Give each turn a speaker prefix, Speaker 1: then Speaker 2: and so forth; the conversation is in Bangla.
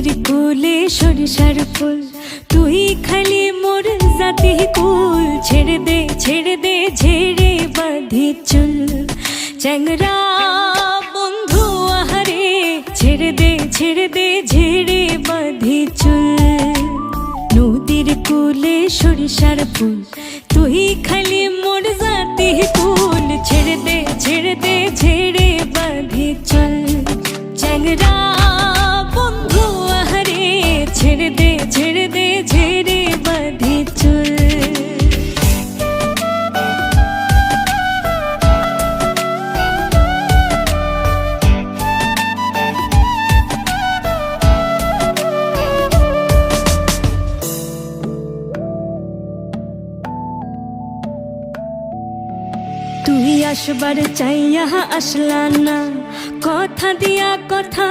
Speaker 1: নদীর কূলে সরিষার ফুল, তুই খালি মোর জাতি কুল। ছেড়ে দে ঝেড়ে বাঁধি চুল, চ্যাংরা বন্ধু আহারে। ছেড়ে দে ঝেড়ে বাঁধি চুল। নদীর কূলে সরিষার ফুল, তুই খালি মোর জাতি কুল। ছেড়ে দে ঝেড়ে বাঁধি চুল, চ্যাংরা বন্ধু আহারে। ছেড়ে দে ঝেড়ে বাঁধি চুল। তুই আসবার চাইয়া আসলা না, কথা দিয়া কথা